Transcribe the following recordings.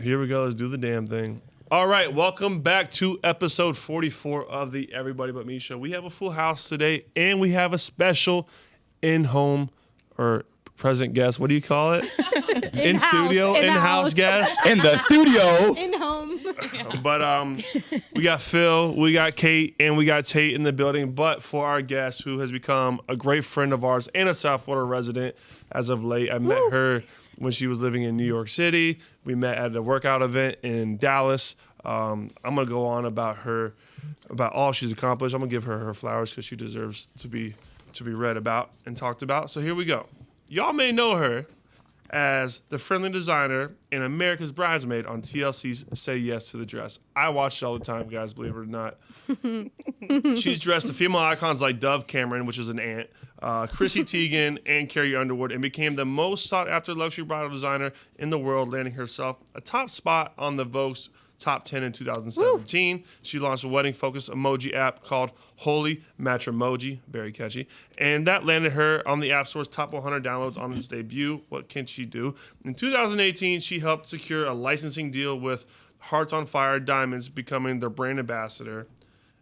Here we go. Let's do the damn thing. All right. Welcome back to episode 44 of the Everybody But Me show. We have a full house today, and we have a special in-home or present guest. What do you call it? In-studio, in-house guest. In the studio. In-home. But we got Phil, we got Kate, and we got Tate in the building. But for our guest, who has become a great friend of ours and a South Florida resident as of late, I met her when she was living in New York City. We met at a workout event in Dallas. I'm going to go on about her, about all she's accomplished. I'm going to give her her flowers because she deserves to be read about and talked about. So here we go. Y'all may know her as the friendly designer and America's Bridesmaid on TLC's Say Yes to the Dress. I watch it all the time, guys, believe it or not. She's dressed the female icons like Dove Cameron, which is an aunt, Chrissy Teigen, and Carrie Underwood, and became the most sought-after luxury bridal designer in the world, landing herself a top spot on the Vogue's Top 10 in 2017. Woo. She launched a wedding-focused emoji app called Holy Matrimoji, very catchy, and that landed her on the App Store's top 100 downloads on its debut. What can she do? In 2018, she helped secure a licensing deal with Hearts on Fire Diamonds, becoming their brand ambassador.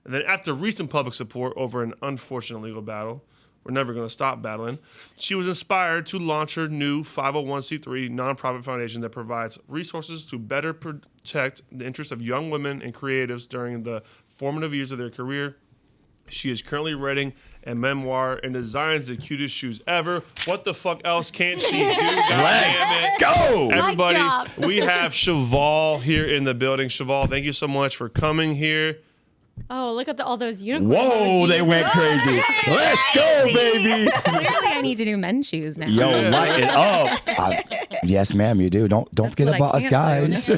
And then after recent public support over an unfortunate legal battle, we're never going to stop battling, she was inspired to launch her new 501c3 nonprofit foundation that provides resources to better protect the interests of young women and creatives during the formative years of their career. She is currently writing a memoir and designs the cutest shoes ever. What the fuck else can't she do? Let's go! Everybody, we have Cheval here in the building. Cheval, thank you so much for coming here. Oh, look at all those unicorns. Whoa, they went crazy. Let's go, baby. Clearly, I need to do men's shoes now. Yo, light it up. Yes, ma'am, you do. Don't forget what about I us can't guys.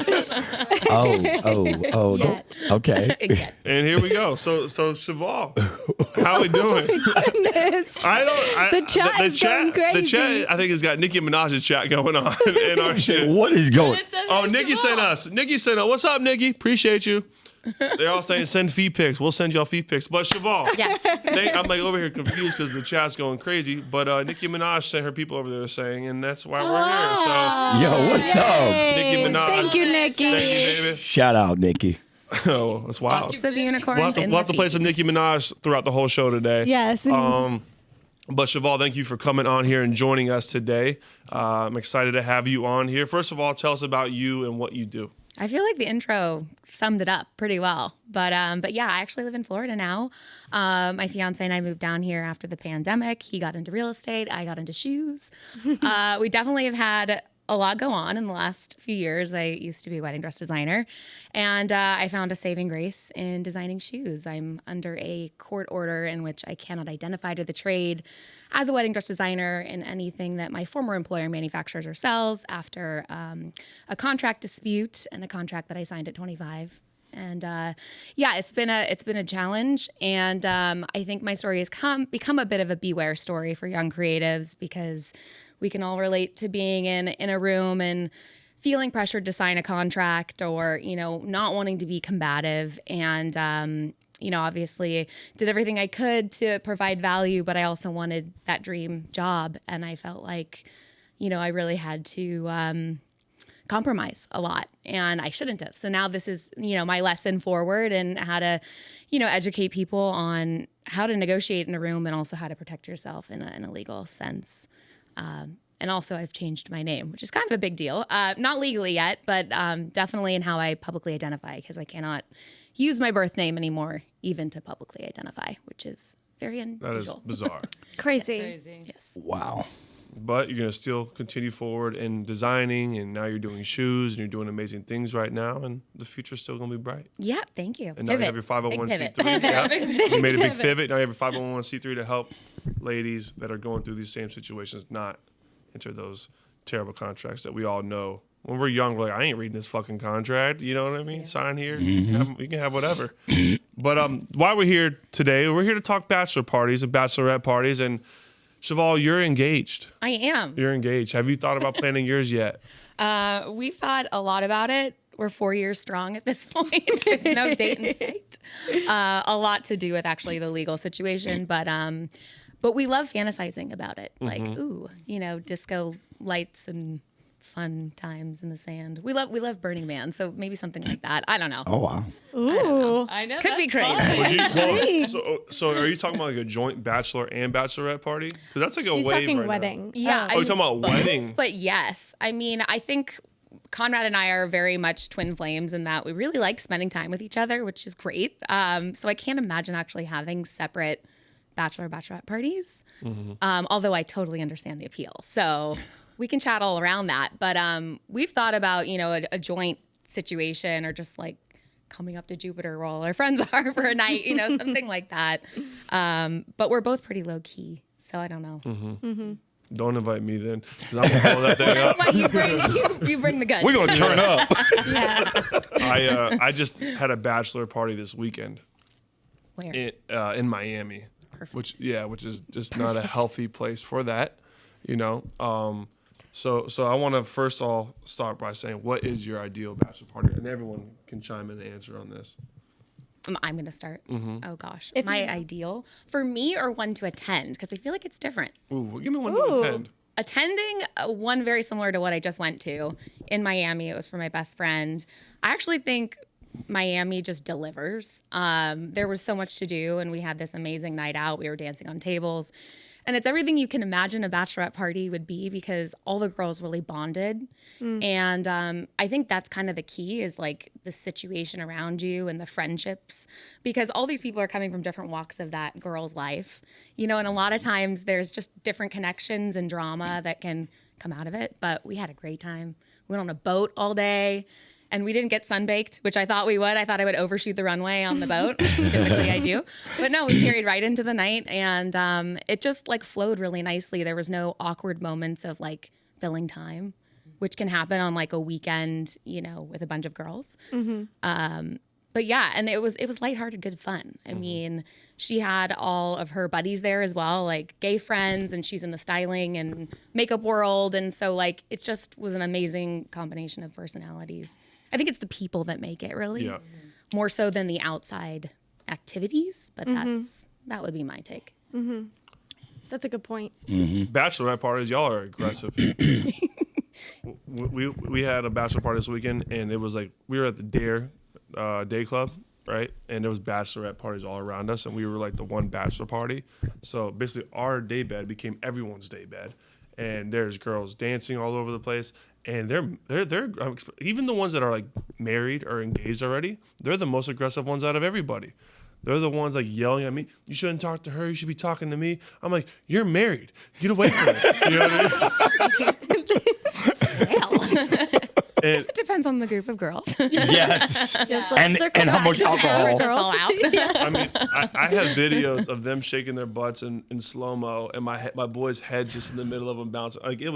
Oh. Yet. Okay. Yet. And here we go. So Cheval, how we doing? The chat is going crazy. The chat, I think, has got Nicki Minaj's chat going on in our shit. What is going? Oh, Nicki sent us. Nicki sent us. What's up, Nicki? Appreciate you. They're all saying send feed pics. We'll send y'all feed pics. But Cheval, Yes. I'm like over here confused because the chat's going crazy. But Nicki Minaj sent her people over there saying, and that's why we're here. So Yo, what's up? Nicki Minaj. Thank you, Nicki. Thank you, baby. Shout out, Nikki. Oh, that's wild. Lots of unicorns. We'll have to play some Nicki Minaj throughout the whole show today. Yes. But Cheval, thank you for coming on here and joining us today. I'm excited to have you on here. First of all, tell us about you and what you do. I feel like the intro summed it up pretty well. But yeah, I actually live in Florida now. My fiance and I moved down here after the pandemic. He got into real estate. I got into shoes. We definitely have had a lot go on in the last few years. I used to be a wedding dress designer, and I found a saving grace in designing shoes. I'm under a court order in which I cannot identify to the trade as a wedding dress designer in anything that my former employer manufactures or sells after a contract dispute and a contract that I signed at 25. And yeah, it's been a challenge, and I think my story has become a bit of a beware story for young creatives, because we can all relate to being in a room and feeling pressured to sign a contract, or not wanting to be combative, and obviously did everything I could to provide value, but I also wanted that dream job, and I felt like I really had to compromise a lot, and I shouldn't have. So now this is, my lesson forward, and how to, educate people on how to negotiate in a room, and also how to protect yourself in a legal sense. And also I've changed my name, which is kind of a big deal. Not legally yet, but definitely in how I publicly identify, because I cannot use my birth name anymore, even to publicly identify, which is very unusual. That is bizarre. Crazy. Yes. Wow. But you're going to still continue forward in designing, and now you're doing shoes, and you're doing amazing things right now, and the future's still going to be bright. Yeah, thank you. And now you have your 501c3. You made a big pivot. Now you have your 501c3 to help ladies that are going through these same situations not enter those terrible contracts that we all know. When we're young, we're like, I ain't reading this fucking contract. You know what I mean? Yeah. Sign here. You can have whatever. But why we're here today, we're here to talk bachelor parties and bachelorette parties. And Cheval, you're engaged. I am. You're engaged. Have you thought about planning yours yet? We've thought a lot about it. We're 4 years strong at this point with no date in sight. A lot to do with actually the legal situation, but we love fantasizing about it. Like, ooh, disco lights and fun times in the sand. We love Burning Man, so maybe something like that. I don't know. Oh wow. Ooh. I know. Could be that's crazy. fun. So are you talking about like a joint bachelor and bachelorette party? Because that's like a She's wave talking right wedding. Yeah, now. Oh, you're talking about wedding? But yes, I mean, I think Conrad and I are very much twin flames in that we really like spending time with each other, which is great. So I can't imagine actually having separate bachelorette parties. Although I totally understand the appeal. So we can chat all around that. But we've thought about, a joint situation or just like coming up to Jupiter where all our friends are for a night, something like that. But we're both pretty low key. So I don't know. Don't invite me then, because I'm gonna blow that thing up. That's why you bring the guns. We're gonna turn up. I just had a bachelor party this weekend Where? in Miami, which is just not a healthy place for that, So I want to first all start by saying, what is your ideal bachelor party? And everyone can chime in and answer on this. I'm going to start. Oh, gosh. My ideal for me or one to attend? Because I feel like it's different. Ooh, give me one to attend. Attending one very similar to what I just went to in Miami. It was for my best friend. I actually think Miami just delivers. There was so much to do, and we had this amazing night out. We were dancing on tables. And it's everything you can imagine a bachelorette party would be because all the girls really bonded. And I think that's kind of the key is like the situation around you and the friendships because all these people are coming from different walks of that girl's life, and a lot of times there's just different connections and drama that can come out of it. But we had a great time. We went on a boat all day. And we didn't get sunbaked, which I thought we would. I thought I would overshoot the runway on the boat, which typically I do. But no, we carried right into the night. And it just like flowed really nicely. There was no awkward moments of like filling time, which can happen on like a weekend, with a bunch of girls. But yeah, and it was lighthearted, good fun. I mean, she had all of her buddies there as well, like gay friends, and she's in the styling and makeup world. And so like, it just was an amazing combination of personalities. I think it's the people that make it really more so than the outside activities, but that would be my take. That's a good point. Bachelorette parties, y'all are aggressive. we had a bachelor party this weekend, and it was like we were at the Dare Day Club, right? And there was bachelorette parties all around us, and we were like the one bachelor party. So basically, our day bed became everyone's day bed, and there's girls dancing all over the place. And they're even the ones that are like married or engaged already, they're the most aggressive ones out of everybody. They're the ones like yelling at me. You shouldn't talk to her. You should be talking to me. I'm like, you're married. Get away from me. You know what I mean? It depends on the group of girls. Yes. And how much alcohol. Just all out. I mean, I have videos of them shaking their butts in slow mo, and my boy's head's just in the middle of them bouncing. Like we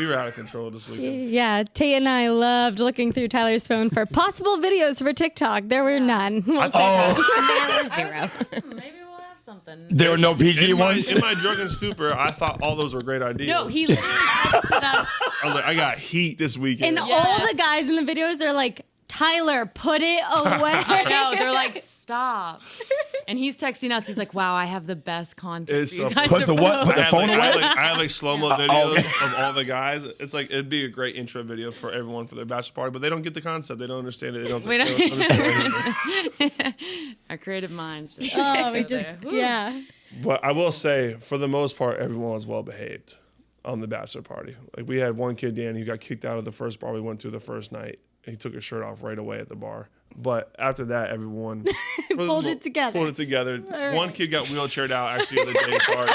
were out of control this weekend. Yeah, Tate and I loved looking through Tyler's phone for possible videos for TikTok. There were none. There were zero. Maybe we'll have something. There were no PG ones. In my drunken stupor, I thought all those were great ideas. No, he literally texted us. I was like, I got heat this weekend. And all the guys in the videos are like, Tyler, put it away. I know. They're like, stop. And he's texting us. He's like, wow, I have the best content. It's for you so guys Put to the what? post." Put the phone away? I have like slow-mo videos of all the guys. It's like, it'd be a great intro video for everyone for their bachelor party, but they don't get the concept. They don't understand it. They don't understand it. Our creative minds. Just We go just, there. Woo. yeah. But I will say, for the most part, everyone was well behaved on the bachelor party. Like we had one kid, Danny, who got kicked out of the first bar we went to the first night. And he took his shirt off right away at the bar. But after that, everyone Pulled it together. Right. One kid got wheelchaired out actually the day part.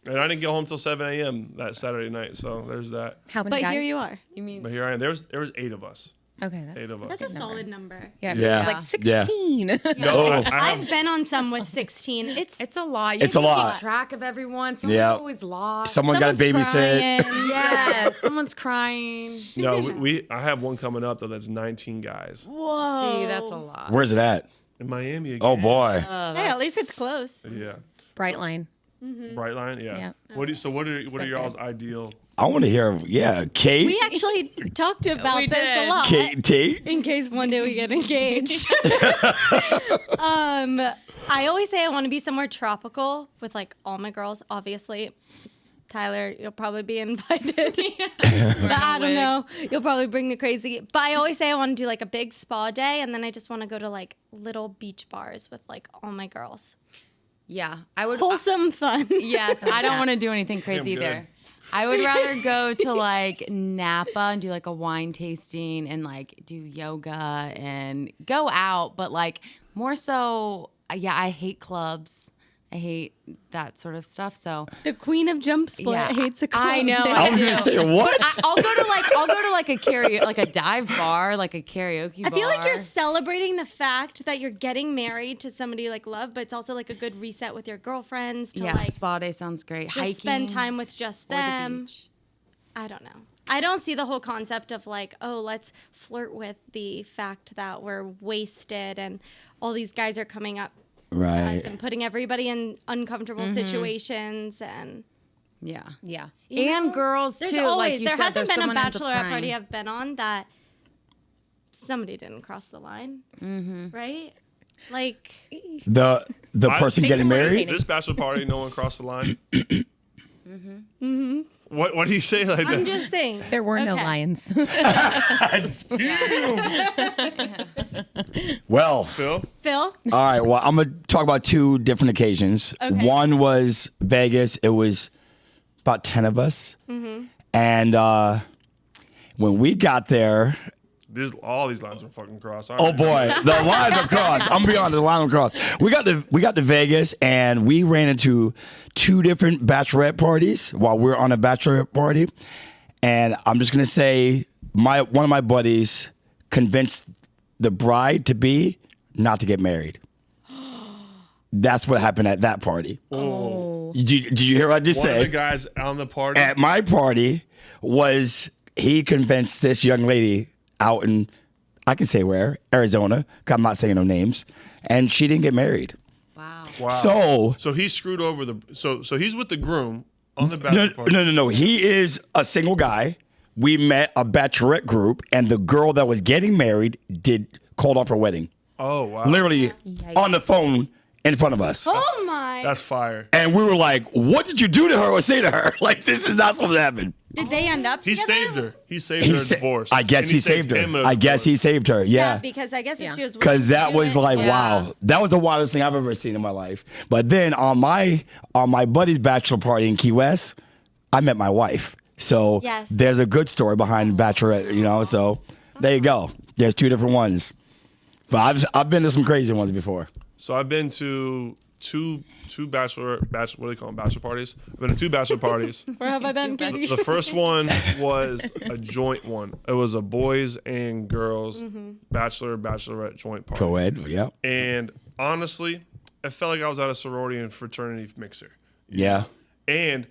And I didn't get home till 7 a.m. that Saturday night. So there's that. How many But guys? here you are. You mean But here I am. There was 8 of us. Okay, 8 of us. That's a solid number. Yeah, Yeah. it was like 16. No, I have, I've been on some with 16. it's a lot. You It's a have to lot. keep track of everyone. Someone's Yeah. always lost. Someone's got to babysit. Crying. Yeah, someone's crying. no, I have one coming up though. That's 19 guys Whoa. See, that's a lot. Where's it at? in Miami again. Oh boy. Hey, at least it's close. Yeah, Bright line. Bright line. Yeah. Yeah. What are So y'all's ideal? I want to hear. Yeah, Kate. We actually talked about We this a did. lot. Kate. Tate. In case one day we get engaged. I always say I want to be somewhere tropical with like all my girls, obviously. Tyler, you'll probably be invited. But I don't know. You'll probably bring the crazy. But I always say I want to do like a big spa day, and then I just want to go to like little beach bars with like all my girls. Yeah, I would. Wholesome fun. Yes, I don't want to do anything crazy Damn good. either. I would rather go to like Napa and do like a wine tasting and like do yoga and go out, but like more so, yeah, I hate clubs. I hate that sort of stuff. So The queen of jump sport hates a club. I know. I was do. gonna say what? I'll go to like a karaoke, like a dive bar, like a karaoke bar. I feel like you're celebrating the fact that you're getting married to somebody like love, but it's also like a good reset with your girlfriends to like spa day sounds great. just Hiking, spend time with just or the them. beach. I don't know. I don't see the whole concept of like, oh, let's flirt with the fact that we're wasted and all these guys are coming up to us Right. and putting everybody in uncomfortable situations and Yeah. Yeah. you And know, girls there's too. always Like you there said, hasn't there's been a someone ends up bachelorette party crying. I've been on that somebody didn't cross the line, right? Like The person Makes getting it more married. entertaining. This bachelor party, no one crossed the line. What do you say like I'm that? just saying There were no Okay. lions. Well, Phil? Phil. all right. Well, I'm gonna talk about two different occasions. Okay. One was Vegas. It was about 10 of us, and when we got there, All these lines are fucking crossed. oh boy, the lines are crossed. I'm beyond the line are crossed. We got to Vegas, and we ran into two different bachelorette parties while we were on a bachelorette party, and I'm just gonna say one of my buddies convinced the bride to be not to get married. That's what happened at that party. Oh. Did you hear what I just One of said? the guys on the party. At my party he convinced this young lady out in, I can say where, Arizona, 'cause I'm not saying no names, and she didn't get married. Wow. Wow. So he screwed over the. So he's with the groom on the bachelor party. no. He is a single guy. We met a bachelorette group, and the girl that was getting married called off her wedding. Oh wow. Literally on the phone in front of us. Oh my! That's fire. And we were like, what did you do to her or say to her? Like, this is not supposed to happen. Did they end up He together? saved her. He saved her a divorce. I guess And he saved him her. a I guess he divorce. saved her. Yeah, Yeah. because I guess if she was Because that was like, Yeah. wow, that was the wildest thing I've ever seen in my life. But then on my buddy's bachelor party in Key West, I met my wife. So Yes. there's a good story behind bachelorette, you know. So there you go. There's two different ones. But I've been to some crazy ones before. So I've been to two bachelor what do they call them, bachelor parties? I've been to two bachelor parties. Where have I been? The first one was a joint one. It was a boys and girls bachelorette joint party. Co-ed, yeah. And honestly, it felt like I was at a sorority and fraternity mixer. Yeah. And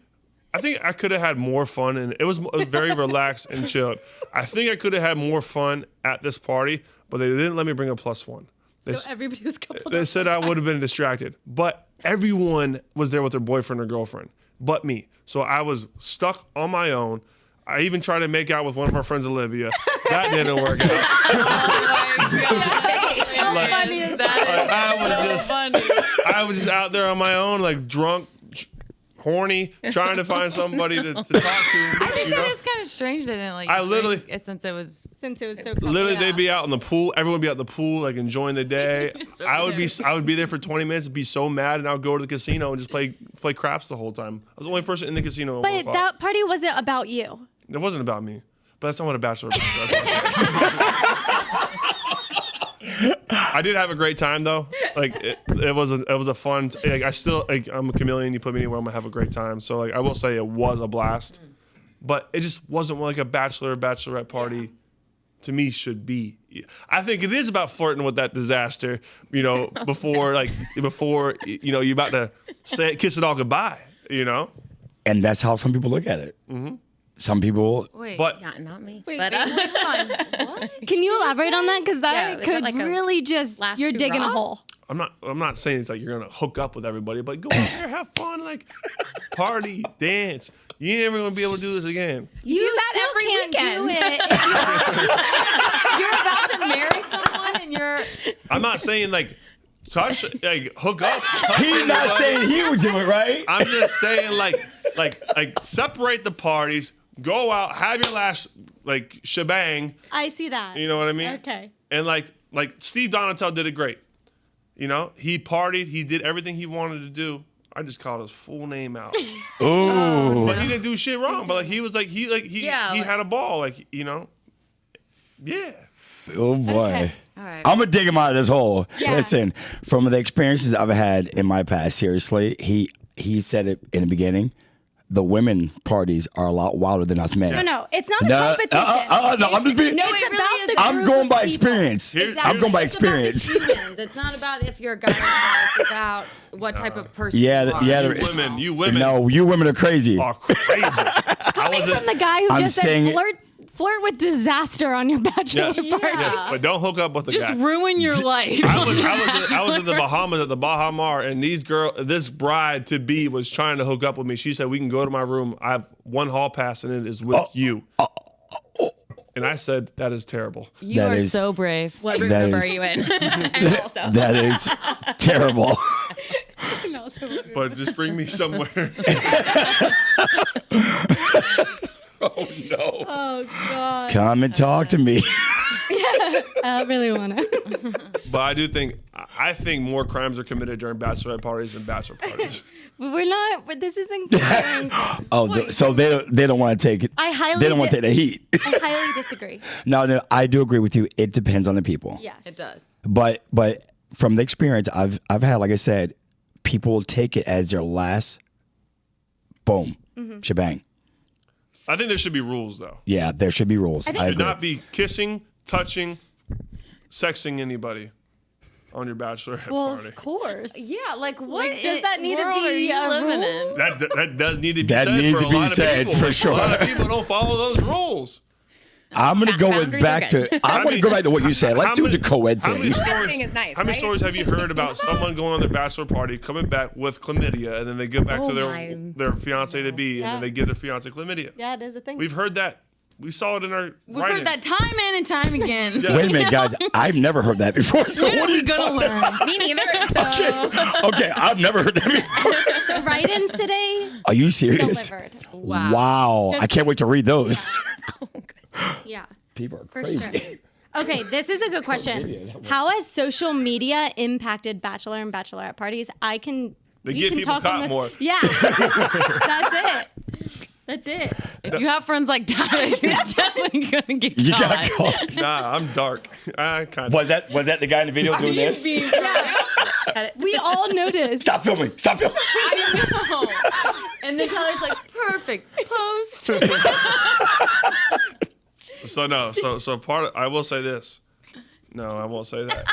I think I could have had more fun, and it was very relaxed and chilled. I think I could have had more fun at this party, but they didn't let me bring a +1. So everybody was coupled They up. said I would have been distracted, but everyone was there with their boyfriend or girlfriend, but me. So I was stuck on my own. I even tried to make out with one of our friends, Olivia. That didn't work out. I was just out there on my own, like drunk, horny, trying to find somebody to talk to. I think you know? that is kind of strange they didn't like. I literally- since it was. Since it was so coupled. Literally, they'd be out in the pool. Everyone would be out in the pool, like enjoying the day. Just I would over be there for 20 minutes, be so mad, and I would go to the casino and just play craps the whole time. I was the only person in the casino. But that party wasn't about you. It wasn't about me, but that's not what a bachelor is. I did have a great time though. Like it was a fun. Like I still like I'm a chameleon. You put me anywhere, I'm gonna have a great time. So like I will say it was a blast, but it just wasn't like a bachelorette party. To me, should be. I think it is about flirting with that disaster. You know, before you know you're about to kiss it all goodbye. You know. And that's how some people look at it. Mm-hmm. Some people. Wait. But Not me. Wait, But Can you elaborate on that? Because that Yeah, is it could like a really just, last you're two digging a raw? hole. I'm not saying it's like you're gonna hook up with everybody, but go out there, have fun, like party, dance. You ain't never gonna be able to do this again. You do that still every can't weekend. do it. You're about to marry someone and you're. I'm not saying like touch, like hook up. Touch He's not anybody. saying he would do it, right? I'm just saying like like separate the parties, go out, have your last like shebang. I see that. You know what I mean? Okay. And like Steve Donatel did it great. You know, he partied, he did everything he wanted to do. I just called his full name out. Ooh. But he didn't do shit wrong. But like he was like he had a ball. Like, you know. Yeah. Oh boy. Okay. All right. I'm gonna dig him out of this hole. Yeah. Listen, from the experiences I've had in my past, seriously, he said it in the beginning. The women parties are a lot wilder than us men. No, it's not a competition. No, I'm just being. No, It's it really about is. the I'm group going of by people. experience. Exactly. I'm going by It's about the experience. humans. It's not about if you're a guy or not. It's about what type of person Yeah, you are. yeah. You there is- women, you women No, you women are crazy. are crazy. I Coming wasn't. from the guy who I'm just saying- said flirt with disaster on your bachelor Yes, party. yes, but don't hook up with a Just guy. ruin your life. I was in the Bahamas at the Baha Mar, and this bride to be was trying to hook up with me. She said, "We can go to my room. I have one hall pass, and it is with you." And I said, "That is terrible." You That are is- so brave. What room That number is- are you in? And also, That is terrible. But just bring me somewhere. Oh no! Oh God. Come and talk to me. I really want to. But I think more crimes are committed during bachelorette parties than bachelor parties. We're not. This isn't. comparing- So they don't want to take it. I highly. They don't want to take the heat. I highly disagree. No, I do agree with you. It depends on the people. Yes. It does. But from the experience I've had, like I said, people will take it as their last boom, shebang. I think there should be rules, though. Yeah, there should be rules. I Should agree. not be kissing, touching, sexing anybody on your bachelorette Well, party. of course. Yeah, like what does that need to world be are you a living rule? in? That does need to be That said needs for to a be lot said, of people. for sure. A lot of people don't follow those rules. I'm gonna go Boundaries back are good. to. I'm gonna go back to what you said. Let's How do many- the co-ed How many thing. stories? thing is nice, how many right? stories have you heard about someone going on their bachelor party, coming back with chlamydia, and then they get back to their fiance to be, and then they give their fiance chlamydia? Yeah, it is a thing. We've heard that. We saw it in our. We've heard that time and time again. Yeah. Wait a minute, guys. I've never heard that before. So When what are are we you gonna talking? learn? me neither. So Okay, I've never heard that before. The write-ins today Are you serious? delivered. Wow. I can't wait to read those. Yeah, People are for crazy. sure. Okay, this is a good question. How has social media impacted bachelor and bachelorette parties? They we get can people talk caught on this. more. Yeah, that's it. That's it. If you have friends like Tyler, you're definitely gonna get You caught. got caught. Nah, I'm dark. I kind of. Was that the guy in the video doing this? We all noticed. Stop filming. Stop filming. I know. And then Tyler's like, perfect post. So no. So part. I will say this. No, I won't say that.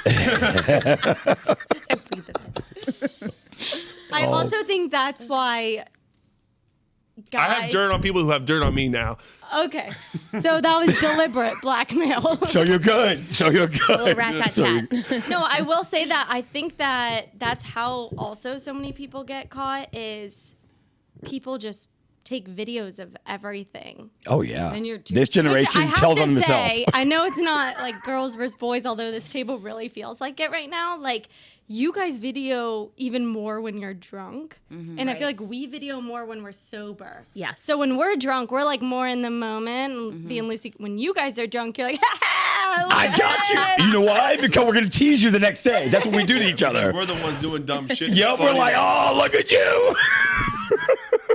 I also think that's why. Guys, I have dirt on people who have dirt on me now. Okay, so that was deliberate blackmail. So you're good. So you're good. rat tat So you- tat. No, I will say that I think that that's how also so many people get caught is people just take videos of everything. Oh yeah. And you're too- This Which I generation have tells to on themselves. say, I know it's not like girls versus boys, although this table really feels like it right now. Like you guys video even more when you're drunk. And I feel like we video more when we're sober. Yes. So when we're drunk, we're like more in the moment and being loosey. When you guys are drunk, you're like, ha ha! I got you. You know why? Because we're gonna tease you the next day. That's what we do to each other. We're the ones doing dumb shit. Yep, we're like, oh, look at you.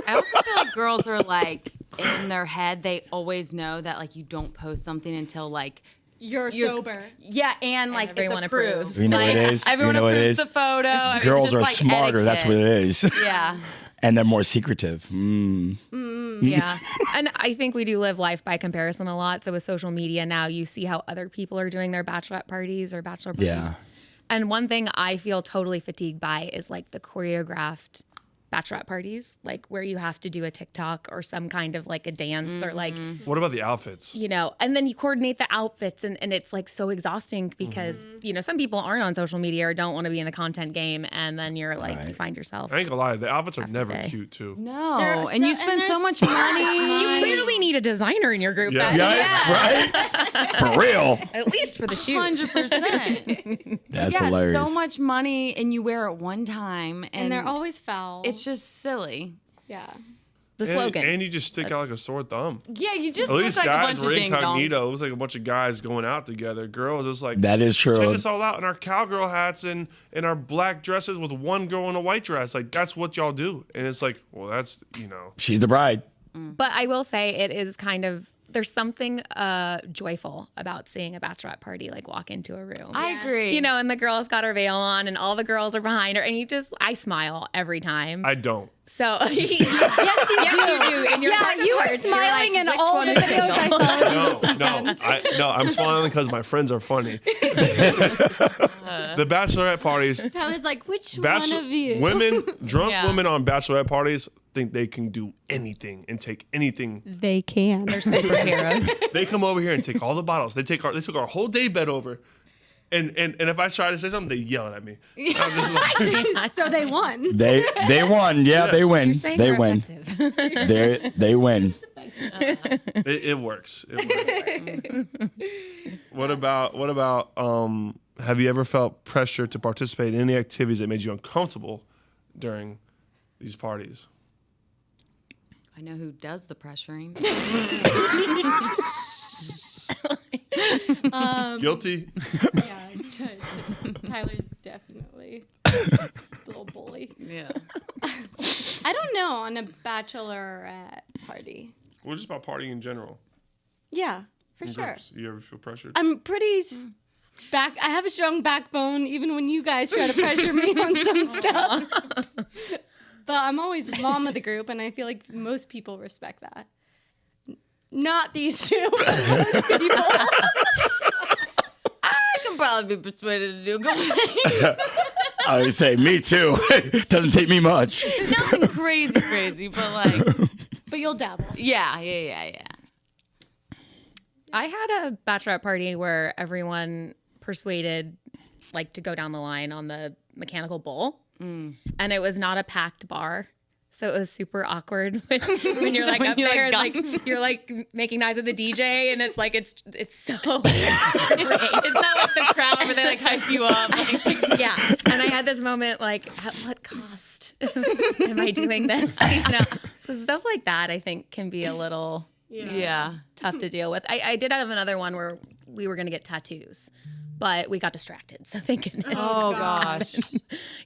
I also feel like girls are like in their head, they always know that like you don't post something until like You're sober. yeah, and like everyone it's approved. approves. You know Like, what it is? Everyone You know what it approves is? the photo. I mean, it's Girls just, are like, smarter. That's what etiquette. it is. Yeah. And they're more secretive. Yeah. And I think we do live life by comparison a lot. So with social media now, you see how other people are doing their bachelorette parties or bachelor parties. Yeah. And one thing I feel totally fatigued by is like the choreographed bachelorette parties, like where you have to do a TikTok or some kind of like a dance or like, What about the outfits? you know, and then you coordinate the outfits and it's like so exhausting because, you know, some people aren't on social media or don't want to be in the content game. And then you're like, you find yourself. I ain't gonna lie, the outfits are never day. cute too. No. They're And you so- spend and so they're much so money. You clearly need a designer in your group. Yeah. Right? For real. At least for the shoot. 100%. That's yeah, hilarious. it's so much money and you wear it one time And they're always foul. it's just silly. yeah. the slogan. And you just stick out like a sore thumb. Yeah, you just At look least like a guys bunch were of ding incognito. It was like a bunch of guys going out together. Girls, it's like That is true. check us all out in our cowgirl hats and our black dresses with one girl in a white dress. Like that's what y'all do. And it's like, well, that's She's the bride. But I will say it is kind of, there's something joyful about seeing a bachelorette party like walk into a room. I agree. And the girl's got her veil on and all the girls are behind her and I smile every time. I don't. So Yes, you do. In your heart of you were hearts, you're smiling like, in which all one the is videos I single? saw. No, I'm smiling because my friends are funny. The bachelorette parties, Tyler's like, which one of you? women, drunk Yeah. women on bachelorette parties think they can do anything and take anything. They can. They're superheroes. They come over here and take all the bottles. They took our whole day bed over. And if I try to say something, they yell at me. I'm just like, So they won. They won. Yeah, they win. You're saying They they're win. effective. They win. it works. It works. What about have you ever felt pressure to participate in any activities that made you uncomfortable during these parties? I know who does the pressuring. Guilty? Yeah, Tyler's definitely a little bully. Yeah. I don't know, on a bachelorette party. Well, just about partying in general. Yeah, for In sure. groups. You ever feel pressured? I'm pretty I have a strong backbone, even when you guys try to pressure me on some stuff. But I'm always the mom of the group, and I feel like most people respect that. Not these two. Most people. I can probably be persuaded to do good. I would say me too. Doesn't take me much. Nothing crazy, but like, But you'll dabble. yeah. I had a bachelorette party where everyone persuaded like to go down the line on the mechanical bull. And it was not a packed bar. So it was super awkward when you're like When up you, there like, and like you're like making eyes with the DJ and it's like it's so great. It's not like the crowd where they like hype you up. Like, Yeah. And I had this moment like, at what cost am I doing this? So stuff like that I think can be a little yeah. tough to deal with. I did have another one where we were going to get tattoos, but we got distracted. So thank goodness. Oh gosh.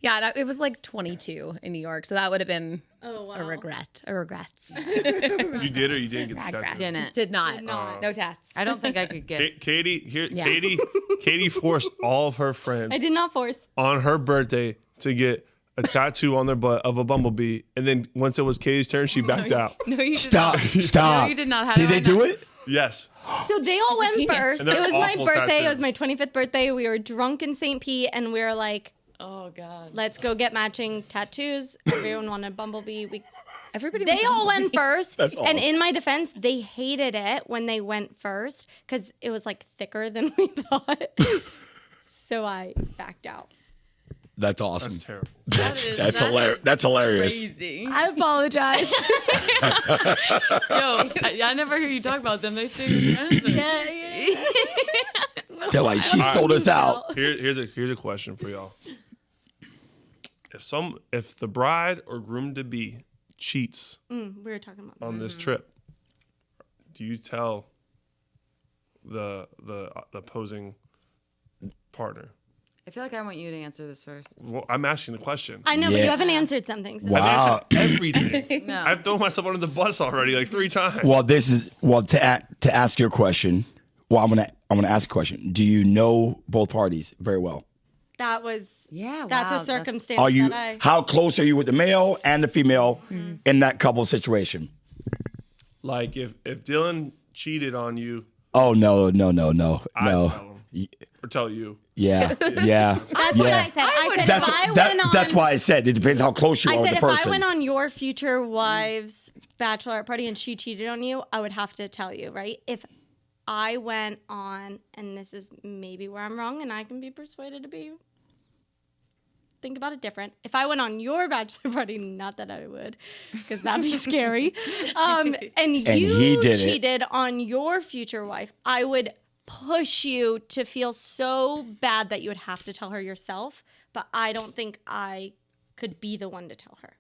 Yeah, it was like 22 in New York. So that would have been a regret. A regrets. You did or you didn't get the Regrets. tattoo? Didn't. Did not. not. No tats. I don't think I could get. Katie, here, Yeah. Katie forced all of her friends I did not force. on her birthday to get a tattoo on their butt of a bumblebee, and then once it was Katie's turn, she backed out. No, you did Stop. not. Stop. No, you did not have. Did they do it? Yes. So they all went genius. first. And they're It was my awful birthday. It tattoos. was my 25th birthday. We were drunk in St. Pete, and we were like, Oh god. let's go get matching tattoos. Everyone wanted bumblebee. Everybody. They all went first. That's And awesome. in my defense, they hated it when they went first because it was like thicker than we thought. So I backed out. That's awesome. That's terrible. That's hilarious. That's hilarious. Crazy. I apologize. Yo, I never hear you talk about them. They say your friends. They're like, she sold us out. Here's a question for y'all. If the bride or groom to be cheats We were talking about on this trip, do you tell the opposing partner? I feel like I want you to answer this first. Well, I'm asking the question. I know, but Yeah. you haven't answered something. So. Wow. Everything. No. I've thrown myself under the bus already like 3 times. Well, to ask your question. Well, I'm gonna ask a question. Do you know both parties very well? That was Yeah, That's wow, a circumstance Are you? that I. How close are you with the male and the female in that couple situation? Like if Dylan cheated on you, Oh no. I'd tell him Y- or tell you. Yeah. Yeah. That's what I said. I said That's if I that, went on. that's why I said it depends how close you I are with said the if person. I went on your future wife's bachelorette party and she cheated on you, I would have to tell you, right? If I went on, and this is maybe where I'm wrong, and I can be persuaded to think about it different. If I went on your bachelor party, not that I would, because that'd be scary, and you he did it. cheated on your future wife, I would push you to feel so bad that you would have to tell her yourself, but I don't think I could be the one to tell her.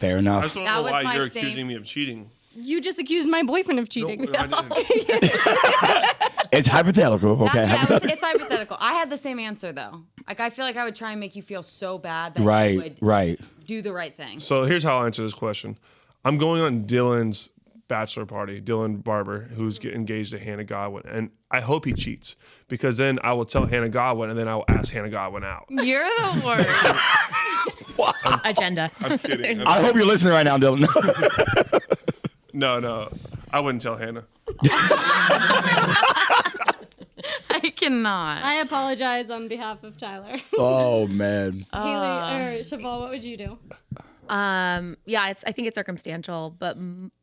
Fair I enough. just don't That know was why my you're same- accusing me of cheating. You just accused my boyfriend of No, cheating. I didn't. It's hypothetical. Okay. Yeah, hypothetical. it's hypothetical. I had the same answer though. Like I feel like I would try and make you feel so bad that you Right. would Right. do the right thing. So here's how I'll answer this question. I'm going on Dylan's bachelor party, Dylan Barber, who's getting engaged to Hannah Godwin. And I hope he cheats because then I will tell Hannah Godwin and then I will ask Hannah Godwin out. You're the worst. Agenda. I'm kidding. I hope you're listening right now, Dylan. No. I wouldn't tell Hannah. I cannot. I apologize on behalf of Tyler. Oh man. Haley or Cheval, what would you do? Yeah, I think it's circumstantial, but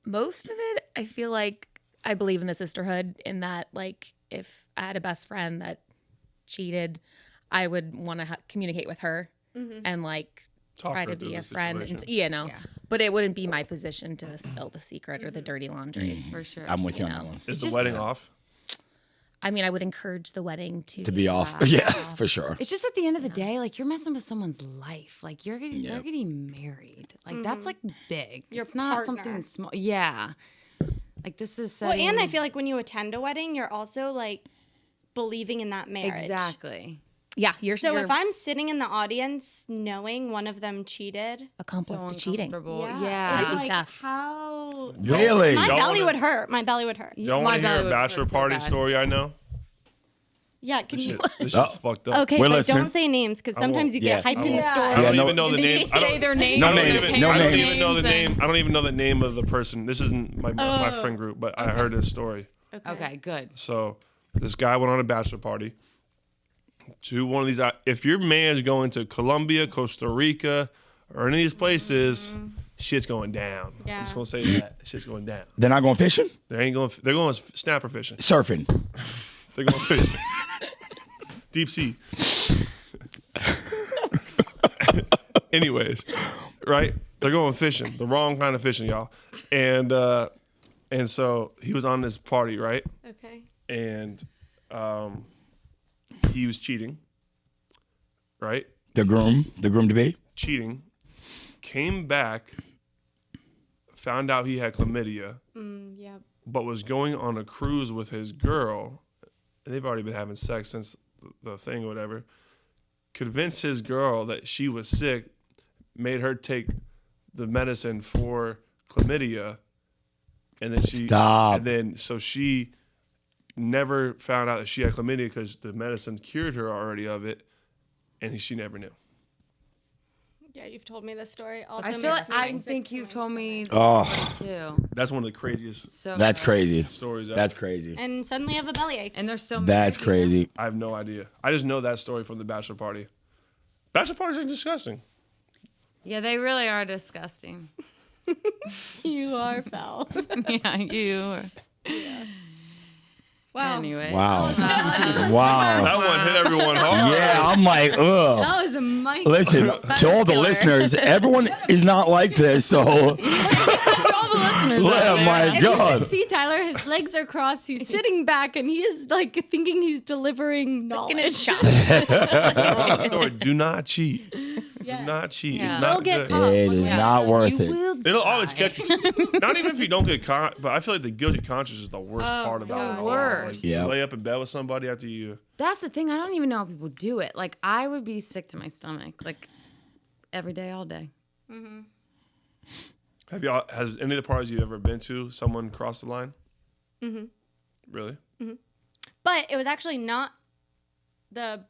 most of it, I feel like I believe in the sisterhood in that, like, if I had a best friend that cheated, I would want to communicate with her and like Talk try her to through be a the friend. situation. And, but it wouldn't be my position to spill the secret or the dirty laundry. For sure. I'm with you on that one. Is the wedding off? I mean, I would encourage the wedding To be off. Yeah, for sure. It's just at the end of the day, like you're messing with someone's life. Like you're getting married. Like that's like big. Your it's not partner. something small. Yeah. Like this is Well, setting... and I feel like when you attend a wedding, you're also like believing in that marriage. Exactly. Yeah, you're So you're if I'm sitting in the audience knowing one of them cheated, accomplice So to cheating. uncomfortable. it's Yeah. That'd be like tough. how Really? my Y'all belly wanna- would hurt. My belly would hurt. Y'all My want to hear belly a would bachelor hurt so party bad. story I know? Yeah, can you? This shit's fucked up. Okay, We're but listening. don't say names because sometimes you Yeah. get hype I in the won't. story. I don't Yeah, even know the And then name. you say their names. No I don't names, even- no I don't names. even know the and- name. I don't even know the name of the person. This isn't my friend group, but I heard this story. Okay, good. So this guy went on a bachelor party to one of these. If your man's going to Colombia, Costa Rica, or any of these places, shit's going down. Yeah. I'm just gonna say that shit's going down. They're not going fishing? They ain't going. They're going snapper fishing. Surfing. They're going fishing. Deep sea. Anyways, right? They're going fishing. The wrong kind of fishing, y'all. And so he was on this party, right? Okay. And he was cheating, right? The groom to be? Cheating. Came back, found out he had chlamydia, Yeah. but was going on a cruise with his girl. And they've already been having sex since the thing or whatever. Convinced his girl that she was sick, made her take the medicine for chlamydia, and then Stop. and then so she never found out that she had chlamydia because the medicine cured her already of it, and she never knew. Yeah, you've told me this story. Also, I feel makes like me I sick think to you've my told me Oh, too. That's one of the craziest So that's good. crazy. stories ever. That's crazy. And suddenly I have a bellyache. And there's so many. That's crazy. I have no idea. I just know that story from the bachelor party. Bachelor parties are disgusting. Yeah, they really are disgusting. You are foul. Yeah, you. Wow. Anyway. Wow. Wow. That one hit everyone hard. Yeah, I'm like, ugh. That was a mic. Listen, to all the killer. listeners, everyone is not like this, so All the listeners. oh my If you God. should see Tyler, his legs are crossed. He's sitting back, and he is like thinking he's delivering In a knowledge. shop. Moral of the story: do not cheat. Yes. Do not cheat. Yeah. It's not We'll get good. caught. It is not worth You it. will It'll always die. catch you. Not even if you don't get caught, but I feel like the guilty conscience is the worst part about it. the all. worst. Like, Yeah. lay up in bed with somebody after you. That's the thing. I don't even know how people do it. Like I would be sick to my stomach, like every day, all day. Have y'all? Has any of the parties you've ever been to someone crossed the line? Mm-hmm. Really? But it was actually not the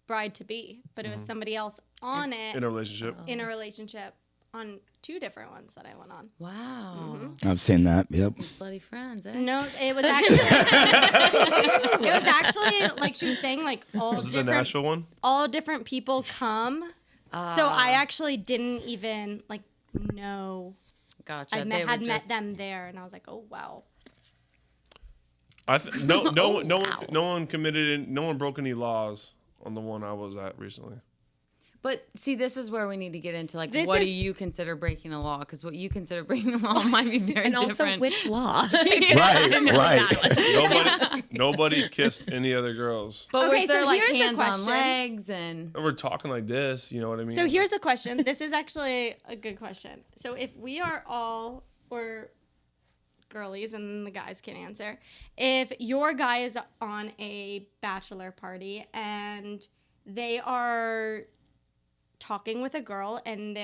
bride to be, but it was somebody else on it In a relationship? in a relationship on two different ones that I went on. Wow. I've seen that. Yep. Some slutty friends, eh? No, it was actually it was actually like she was saying like Was it the Nashville one? all different people come. So I actually didn't even like know Gotcha. I They met, were had met just- them there, and I was like, oh wow. No one committed. No one broke any laws on the one I was at recently. But see, this is where we need to get into like, This what do is- you consider breaking the law? Because what you consider breaking the law might be very And also, different. which law? Nobody kissed any other girls. But Okay, was there so like here's a hands on question. legs and We're talking like this, you know what I mean? So here's a question. This is actually a good question. So if we are all, or girlies and the guys can answer, if your guy is on a bachelor party and they are talking with a girl and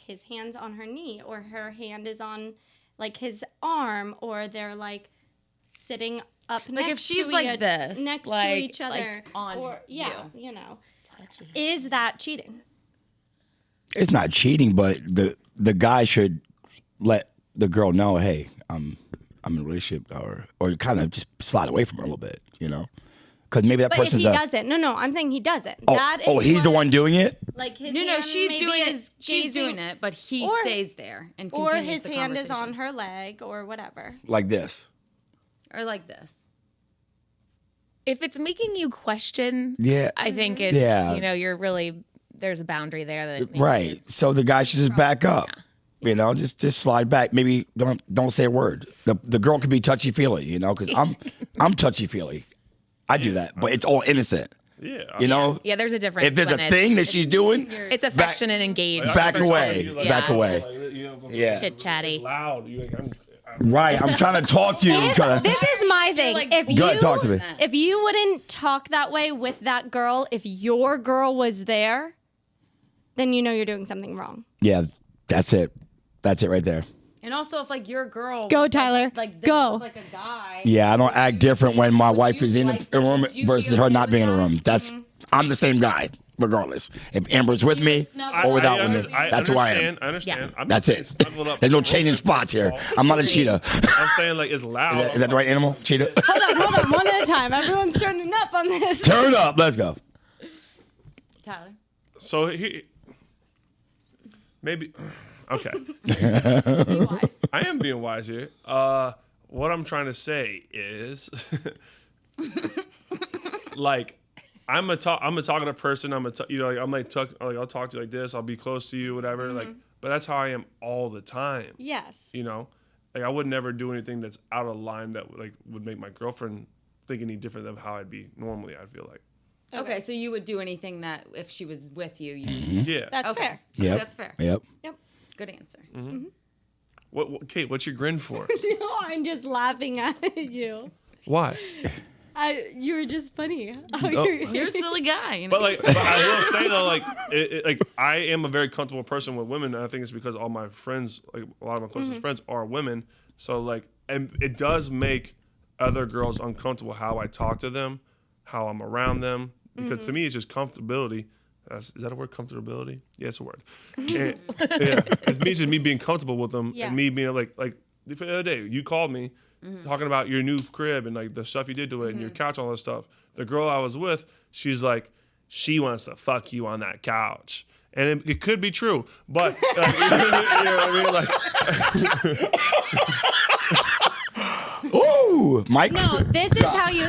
his hand's on her knee or her hand is on like his arm or they're like sitting up like next if she's to like this, next like, to each other like on or you. you know, is that cheating? It's not cheating, but the guy should let the girl know, hey, I'm in a relationship, or kind of just slide away from her a little bit, you know, because maybe that But if person's he doesn't, no, I'm saying he doesn't. he's the one doing it. Like his no, hand she's maybe doing it. is She's gazing- doing it, but he or- stays there and or continues his the hand is on conversation. her leg or whatever. Like this. Or like this. If it's making you question, Yeah. I think it. Yeah. You know, you're really there's a boundary there that maybe Right. is- So the guy should just back up. You know, just slide back. Maybe don't say a word. The girl could be touchy feely, you know, because I'm touchy feely. I do that, but it's all innocent. Yeah. You know, Yeah, there's a difference. if there's a when it's- thing that she's doing, it's affectionate and engaged. back away, Like, back Yeah. away. Yeah. Yeah. Chit chatty. It's loud. You like, I'm Right. I'm trying to talk to you. I'm trying to, This is my thing. like, if go ahead, talk to me. If you wouldn't talk that way with that girl, if your girl was there, then you know you're doing something wrong. Yeah, that's it. That's it right there. And also, if like your girl Go, was, Tyler. like this Go. with, like a guy. Yeah, I don't act different when my wife is in like the that? room Would you versus be her okay not with being in the that? room. That's I'm the same guy, regardless. If Amber's with me or without with me, that's who I am. I understand. I'm That's not it. saying snuggle up. There's no changing spots here. I'm not a cheetah. I'm saying like it's loud. Is that the right animal? Cheetah? Hold on, one at a time. Everyone's turning up on this. Turn up. Let's go. Tyler. So he maybe okay. I am being wise here. What I'm trying to say is, like, I'm a talkative person. Like, I'll talk to you like this. I'll be close to you, whatever. Like, but that's how I am all the time. Yes. You know, like I would never do anything that's out of line that would make my girlfriend think any different than how I'd be normally. I feel like. Okay, so you would do anything that if she was with you, you Yeah. That's okay. fair. Yep. That's fair. Yep. Good answer. What Kate? What's your grin for? I'm just laughing at you. Why? You were just funny. You're a silly guy. You know? But I will say though, like I am a very comfortable person with women, and I think it's because all my friends, like a lot of my closest friends, are women. So like, and it does make other girls uncomfortable how I talk to them, how I'm around them, because to me it's just comfortability. Is that a word? Comfortability? Yeah, it's a word. And, yeah, it's just me being comfortable with them, Yeah. and me being like the other day you called me. Talking about your new crib and like the stuff you did to it and your couch and all that stuff. The girl I was with, she's like, she wants to fuck you on that couch. And it could be true, but like, you know what I mean? Like, Ooh, Mike. No, this is how you.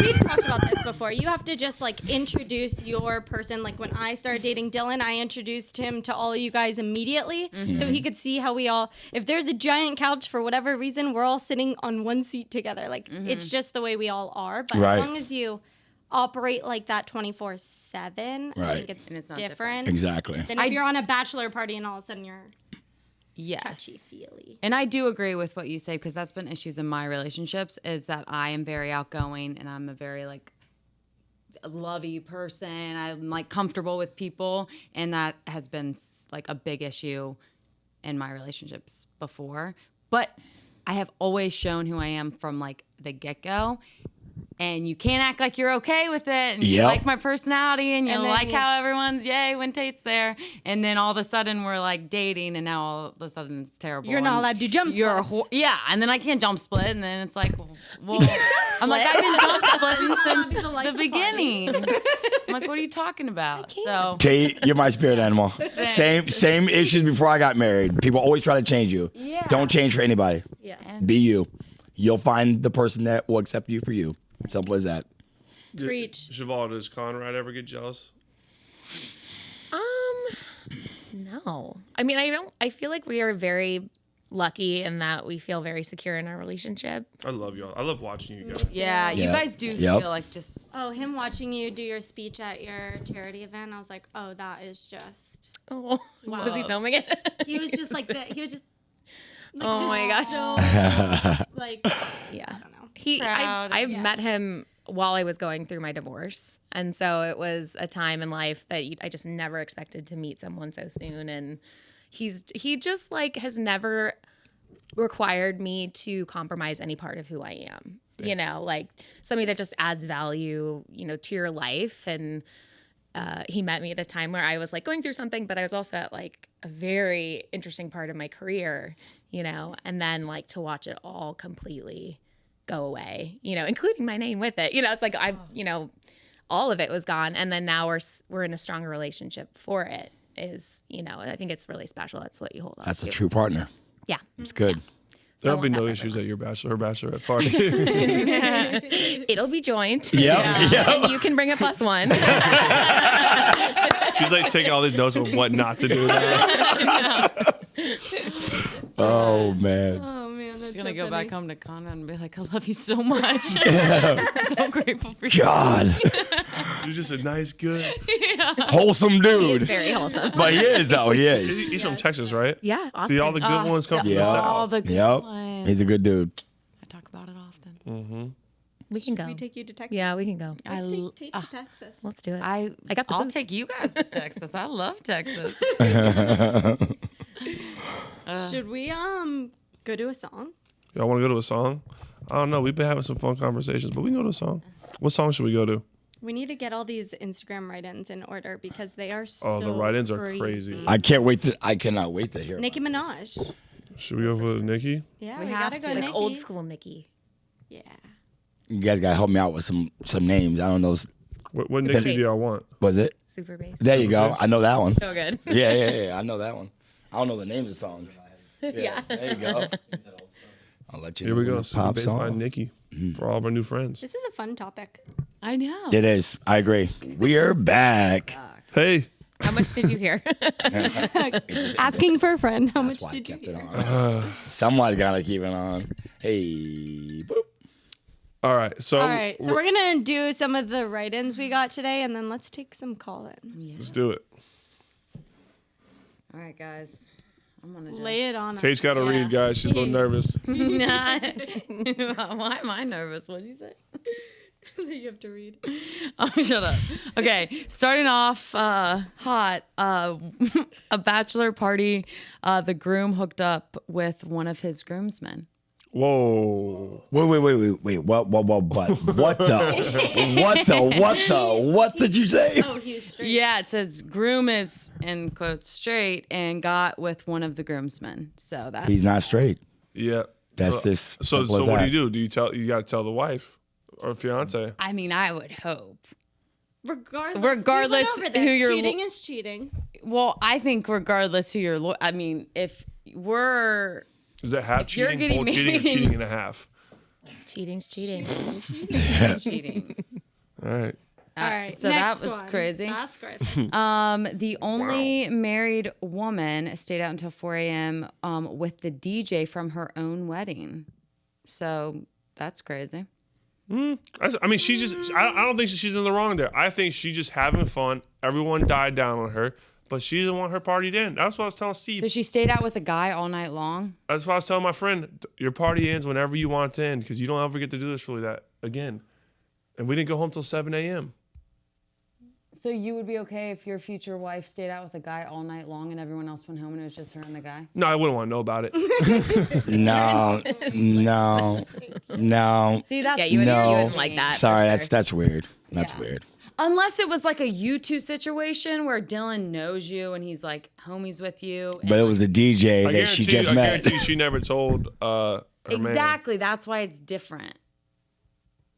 We've talked about this before. You have to just like introduce your person. Like when I started dating Dylan, I introduced him to all you guys immediately, so he could see how we all. If there's a giant couch for whatever reason, we're all sitting on one seat together. Like it's just the way we all are. But Right. as long as you operate like that 24/7, I Right. think it's, And it's not different. Exactly. Than if you're on a bachelor party and all of a sudden you're Yes. touchy-feely. And I do agree with what you say because that's been issues in my relationships is that I am very outgoing and I'm a very like lovey person. I'm like comfortable with people and that has been like a big issue in my relationships before. But I have always shown who I am from like the get-go. And you can't act like you're okay with it, and you Yep. like my personality, and you And then like you- how everyone's yay when Tate's there, and then all of a sudden we're like dating, and now all of a sudden it's terrible. You're not and allowed to do jump You're splits. yeah, and then I can't jump split, and then it's like, well, I'm like I've been jump splitting since the beginning. I'm like, what are you talking about? So Kate, you're my spirit animal. Same issues before I got married. People always try to change you. Yeah. Don't change for anybody. Yeah. Be you. You'll find the person that will accept you for you. Simple as that. Preach. Cheval, does Conrad ever get jealous? No. I mean, I feel like we are very lucky in that we feel very secure in our relationship. I love y'all. I love watching you guys. Yeah, you Yep. guys do Yep. feel like just. Oh, him watching you do your speech at your charity event, I was like, oh, that is just. Oh, was he filming it? He was just like that. He was just. Like, Oh just my gosh. So, like, Yeah. I don't know. I Yeah. met him while I was going through my divorce. And so it was a time in life that I just never expected to meet someone so soon. And he just like has never required me to compromise any part of who I am. You know, like somebody that just adds value, you know, to your life. And he met me at a time where I was like going through something, but I was also at like a very interesting part of my career, you know, and then like to watch it all completely go away, you know, including my name with it. You know, it's like you know, all of it was gone. And then now we're in a stronger relationship for it is, you know, I think it's really special. That's what you hold on That's to. a true partner. Yeah. It's good. There'll I be want no that issues for at your bachelor or bachelorette party. It'll be joint. Yep. And you can bring a +1. She's like taking all these notes of what not to do. Oh man. Oh, man. That's She's gonna so go funny. back home to Conrad and be like, I love you so much. I'm so grateful for you. God. You're just a nice, good. Wholesome dude. Very wholesome. But he is though. He is. He's from Texas, right? Yeah. Awesome. See, all the good ones come from the Yeah. All South. the good Yep. ones. He's a good dude. I talk about it often. We can go. We take you to Texas. Yeah, we can go. Let's take Tate to Texas. Let's do it. I got the I'll boots. take you guys to Texas. I love Texas. Should we go to a song? Y'all want to go to a song? I don't know. We've been having some fun conversations, but we can go to a song. What song should we go to? We need to get all these Instagram write-ins in order because they are so The write-ins are crazy. I cannot wait to hear. Nicki Minaj. Should we go for Nikki? Yeah, We we have gotta to. go Like Nicki. Old school Nikki. Yeah. You guys gotta help me out with some names. I don't know. What Nikki do y'all want? Was it? Super bass. There you go. I know that one. So good. Yeah. I know that one. I don't know the names of songs. Yeah. There you go. I'll let you Here know. we go. when Super Pop Bass by song. Nikki for all of our new friends. This is a fun topic. I know. It is. I agree. We are back. Hey, How much did you hear? Asking for a friend. How That's much why I did you kept it hear? on. Someone's gotta keep it on. Hey. Boop. all right. So, All right, so we're gonna do some of the write-ins we got today, and then let's take some call-ins. let's do it. All right, guys. I'm gonna just... Lay it on us. Tate's got to read, guys. She's a little nervous. Why am I nervous? What'd you say? You have to read. Oh, shut up. Okay, starting off hot. A bachelor party. The groom hooked up with one of his groomsmen. Whoa. Wait. What did you say? Oh, he was straight. Yeah, it says groom is in quotes straight and got with one of the groomsmen. So that's He's not straight. Yeah. That's so, this. So simple as what that. do? You tell? You got to tell the wife or fiance. I mean, I would hope. Regardless Regardless we went over who this. you're cheating is cheating. Well, I think regardless who you're I mean, if we're Is that half you're cheating, getting full cheating, or married- cheating and a half? Cheating's cheating. cheating. All right. All right, so next that was one. crazy. That's crazy. The only married woman stayed out until 4 a.m. With the DJ from her own wedding. So that's crazy. I mean, she just. I don't think she's in the wrong there. I think she's just having fun. Everyone died down on her, but she doesn't want her party to end. That's what I was telling Steve. So she stayed out with a guy all night long. That's what I was telling my friend. Your party ends whenever you want it to end because you don't ever get to do this really that again. And we didn't go home till 7 a.m. So you would be okay if your future wife stayed out with a guy all night long and everyone else went home and it was just her and the guy? No, I wouldn't want to know about it. No. See, that's Yeah, you wouldn't like that. for Sorry, sure. that's weird. That's Yeah. weird. Unless it was like a you two situation where Dylan knows you and he's like homies with you. But it was the DJ I that she guarantee just you, I met. guarantee you she never told her man. Exactly. That's why it's different.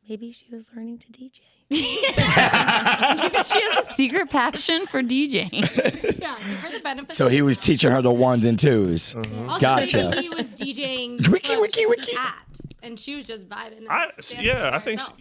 Maybe she was learning to DJ. Maybe she has a secret passion for DJing. Yeah, give her the benefit. So he was teaching her the ones and twos. Also, Gotcha. maybe he was DJing Wiki, for wiki, wiki. Cat, and she was just vibing. I think herself.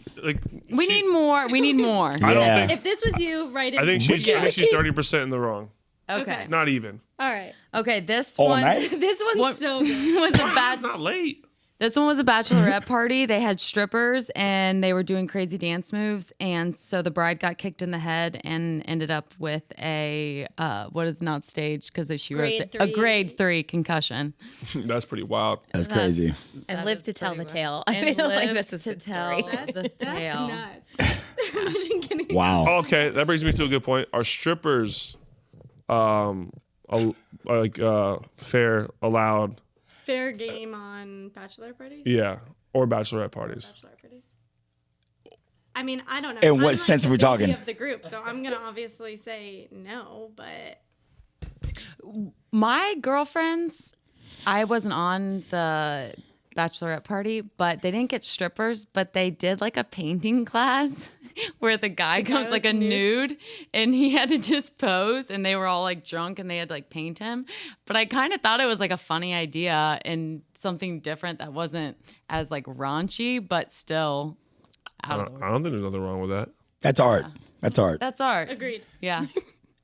We need more. We need more. I don't Yeah. think. If this was you, right? I think she's 30% in the wrong. Okay. Not even. All right. Okay, this All one night? This one's What- so good. was a It's not late. This one was a bachelorette party. They had strippers and they were doing crazy dance moves. And so the bride got kicked in the head and ended up with a, what is not staged because she wrote Grade a 3. grade 3 concussion. That's pretty wild. That's crazy. And That live is to tell the pretty tale. much- I And feel like live that's a to good tell story. the That's tale. nuts. Imagine getting Wow. Okay, that brings me to a good point. Are strippers, fair, allowed? fair game on bachelor parties. Yeah, or bachelorette parties. Bachelor parties. I mean, I don't know. In what I'm sense are we the baby talking? Of the group, so I'm gonna obviously say no, but My girlfriends, I wasn't on the bachelorette party, but they didn't get strippers, but they did like a painting class where the guy comes was like a nude and he had to just pose and they were all like drunk and they had to like paint him. But I kind of thought it was like a funny idea and something different that wasn't as like raunchy, but still I out of don't, the I don't think there's nothing wrong with that. That's art. That's art. That's art. agreed. Yeah.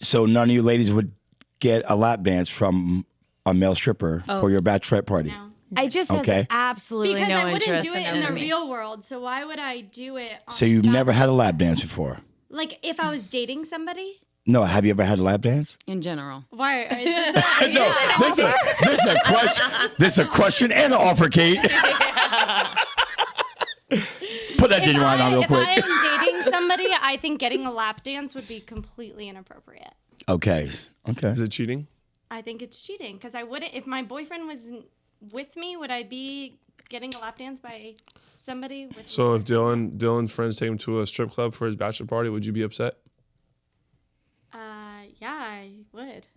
So none of you ladies would get a lap dance from a male stripper for your bachelorette party. No. I just Okay. have absolutely Because no I wouldn't interest do it in the me. real world, so why would I do it? On So you've that- never had a lap dance before? like if I was dating somebody. No. Have you ever had a lap dance? in general. Why? This is a question and an offer, Kate. Put that genuine on real If quick. I am dating somebody, I think getting a lap dance would be completely inappropriate. Okay. Is it cheating? I think it's cheating because I wouldn't. If my boyfriend was with me, would I be getting a lap dance by somebody? With So if Dylan's friends take him to a strip club for his bachelor party, would you be upset? yeah, I would.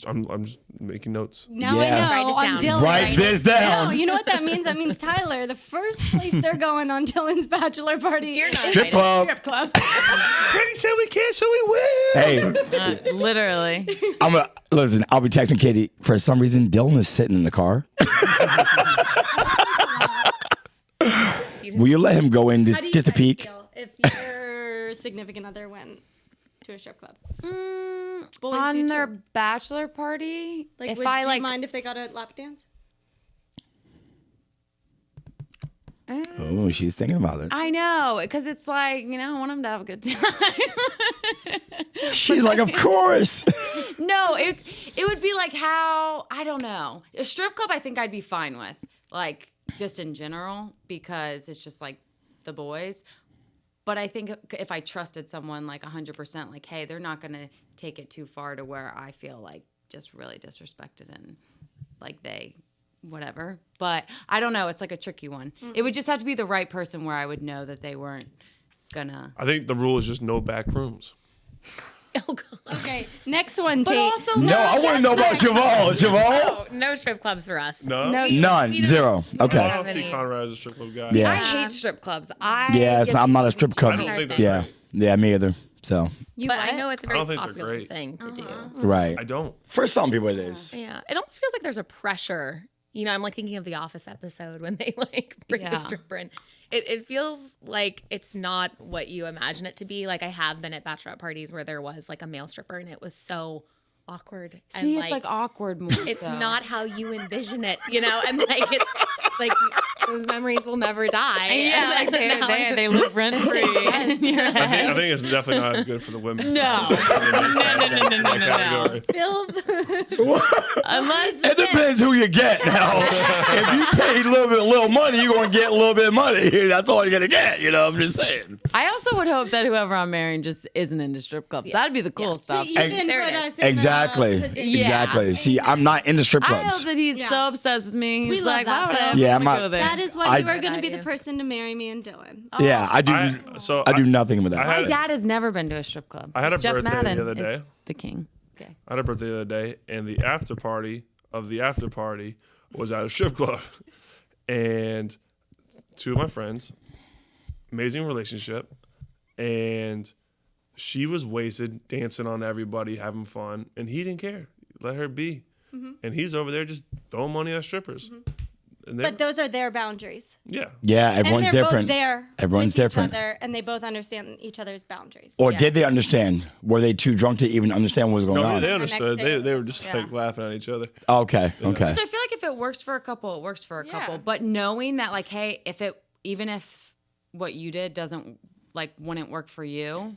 I'm just making notes. Now Yeah. I know. Write it On down. Dylan. Write this No, down. you know what that means? That means Tyler, the first place they're going on Dylan's bachelor party is Strip club. strip club. Katie said we can't, so we will. Hey, Literally. listen. I'll be texting Katie. For some reason, Dylan is sitting in the car. Will you let him go in How do you just a guys peek? feel if your significant other went to a strip club? Boys do On their too. bachelor party, Like, if would I you like, mind if they got a lap dance? Oh, she's thinking about it. I know, because it's like, I want them to have a good time. She's like, of course. No, it would be like how, I don't know. A strip club I think I'd be fine with. Like just in general, because it's just like the boys. But I think if I trusted someone like 100%, like, hey, they're not going to take it too far to where I feel like just really disrespected and like they whatever. But I don't know. It's like a tricky one. It would just have to be the right person where I would know that they weren't gonna. I think the rule is just no back rooms. Oh, God. Okay, next one, Tate. also, No, I want to know about Cheval. Cheval? Oh, no strip clubs for us. No? None. Zero. I Okay. don't see Conrad as a strip club guy. Yeah. I hate strip clubs. Yeah, I'm not a strip club. I don't think they're Yeah. great. Yeah, me either. So, You But what? I know it's a I very don't think they're popular great. thing to do. right. I don't. For some people, it is. Yeah, it almost feels like there's a pressure. You know, I'm like thinking of the Office episode when they like bring the Yeah. stripper in. It feels like it's not what you imagine it to be. Like I have been at bachelorette parties where there was like a male stripper and it was so awkward. See, and it's like awkward more it's so. not how you envision it, you know, and like it's like those memories will never die. Yeah, And like then now they it's- they live rent free. I think it's definitely not as good for the women. No. No. Bill, Unless It depends who you get now. If you pay a little money, you're going to get a little bit of money. That's all you're going to get. You know, I'm just saying. I also would hope that whoever I'm marrying just isn't into strip clubs. That'd be the cool to stuff. even There put it is. us in Exactly. the position. Exactly. See, I'm not into strip I hope clubs. that he's Yeah. so obsessed with me. He's We love like, that why would for I him. ever Yeah, I'm wanna not- go there? That is why I- you are going to be Good the idea. person to marry me and Dylan. Yeah, I do. I do nothing with that. My dad has never been to a strip club. I had a Jeff birthday Madden the other is day. the king. Okay. I had a birthday the other day, and the after party of the after party was at a strip club. And two of my friends, amazing relationship, and she was wasted, dancing on everybody, having fun, and he didn't care. Let her be. And he's over there just throwing money at strippers. And But those are their boundaries. yeah. Yeah, And everyone's they're different. both there. Everyone's with each different. other, and they both understand each other's boundaries. Or did they understand? Were they too drunk to even understand what was going No, on? they next understood. day. They were just like laughing at each other. Okay, okay. Which I feel like if it works for a couple, it works for a couple. Yeah. But knowing that, like, hey, even if what you did wouldn't work for you,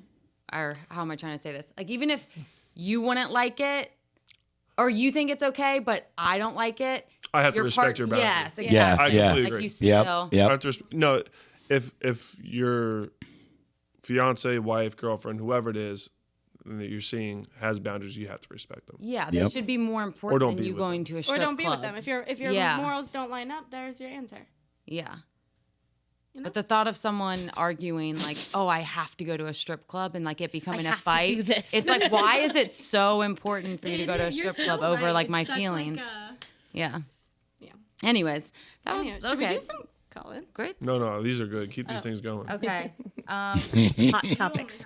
or how am I trying to say this? Like, even if you wouldn't like it, or you think it's okay, but I don't like it, I have to respect your boundaries. Yes, exactly. Yeah, I yeah. completely Like agree. you Yep, still. I yep. have to no, if your fiance, wife, girlfriend, whoever it is that you're seeing has boundaries, you have to respect them. Yeah, they Yep. should be more Or important don't than be you with going them. to a Or strip don't be club. with them. If your Yeah. morals don't line up, there's your answer. Yeah. You know? But the thought of someone arguing like, "Oh, I have to go to a strip club," and like it becoming a fight, do this. it's like, why is it so important for you to go to a strip club over like my feelings? Yeah. Yeah. Anyways, that was Anyway, okay. should we do some Collins? Great. No, these are good. Keep these things going. Okay. Hot topics.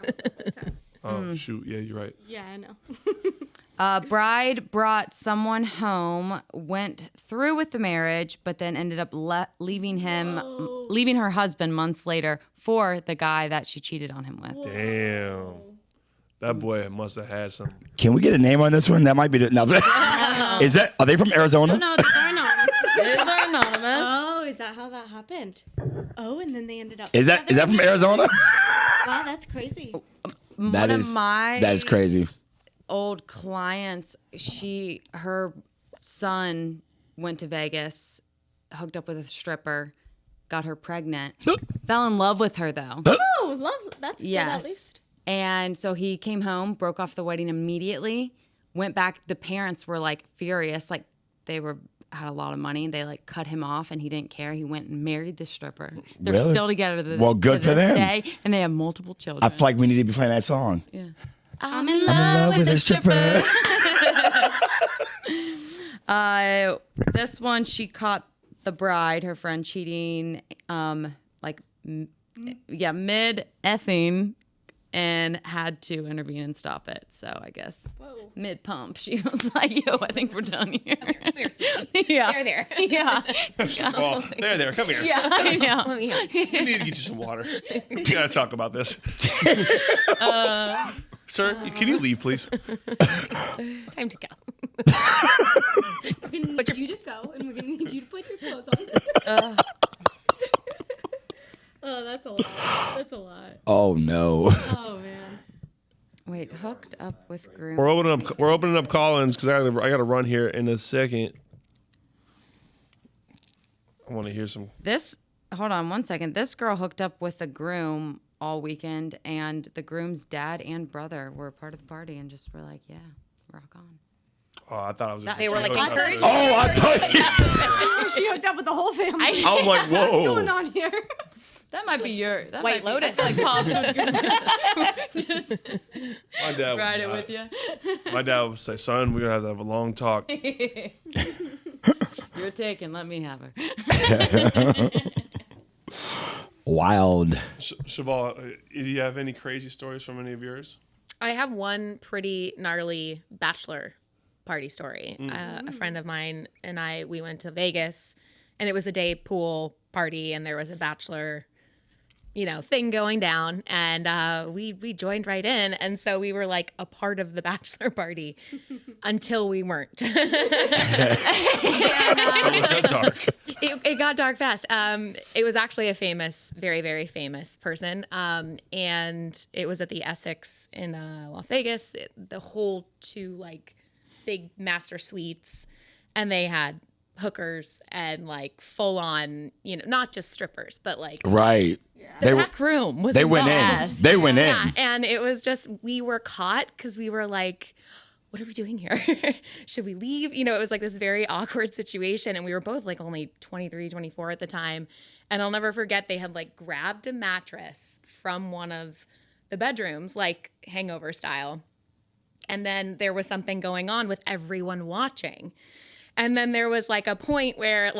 Oh shoot, yeah, you're right. Yeah, I know. Bride brought someone home, went through with the marriage, but then ended up leaving her husband months later for the guy that she cheated on him with. Damn, that boy must have had some. Can we get a name on this one? That might be the. No. Is that? Are they from Arizona? No, these are anonymous. These are anonymous. Oh, is that how that happened? Oh, and then they ended up. Is that from Arizona? Wow, that's crazy. One That of is my that is crazy. old clients, her son went to Vegas, hooked up with a stripper, got her pregnant, fell in love with her though. Oh, love. That's good at Yes. least. And so he came home, broke off the wedding immediately, went back. The parents were like furious, like had a lot of money. They like cut him off and he didn't care. He went and married the stripper. They're Really? still together Well, good to for this them. day, and they have multiple children. I feel like we need to be playing that song. yeah. I'm in love. I'm in love with a stripper. This one, she caught the bride, her friend, cheating, mid effing, and had to intervene and stop it. So I guess mid pump, she was like, "Yo, I think we're done here." Yeah, There. yeah, Oh, there, come here. yeah. We need to get you some water. We gotta talk about this. Sir, can you leave, please? Time to go. We're gonna need you to sew, and we're gonna need you to put your clothes on. Oh, that's a lot. That's a lot. Oh no. Oh man. Wait, hooked up with groom. We're opening up Collins because I gotta run here in a second. I want to hear some. Hold on one second. This girl hooked up with the groom all weekend, and the groom's dad and brother were a part of the party and just were like, "Yeah, rock on." Oh, I thought I was. They were like encouraged. Oh, I thought. She hooked up with the whole family. I was like, What's whoa. going on here? That might be your White Lotus. I feel like Pops would just My dad would ride it not. with you. My dad would say, "Son, we're gonna have a long talk." You're taken. Let me have her. Wild. Cheval, do you have any crazy stories from any of yours? I have one pretty gnarly bachelor party story. A friend of mine and we went to Vegas, and it was a day pool party, and there was a bachelor, thing going down, and we joined right in, and so we were like a part of the bachelor party until we weren't. It got dark. It got dark fast. It was actually a famous, very, very famous person. And it was at the Essex in Las Vegas. The whole two big master suites, and they had hookers and full on, not just strippers, but Right. the back room was They went involved. in. They went Yeah, in. and it was just, we were caught because we were like, what are we doing here? Should we leave? It was this very awkward situation. And we were both only 23, 24 at the time. And I'll never forget, they had grabbed a mattress from one of the bedrooms, hangover style. And then there was something going on with everyone watching. And then there was a point where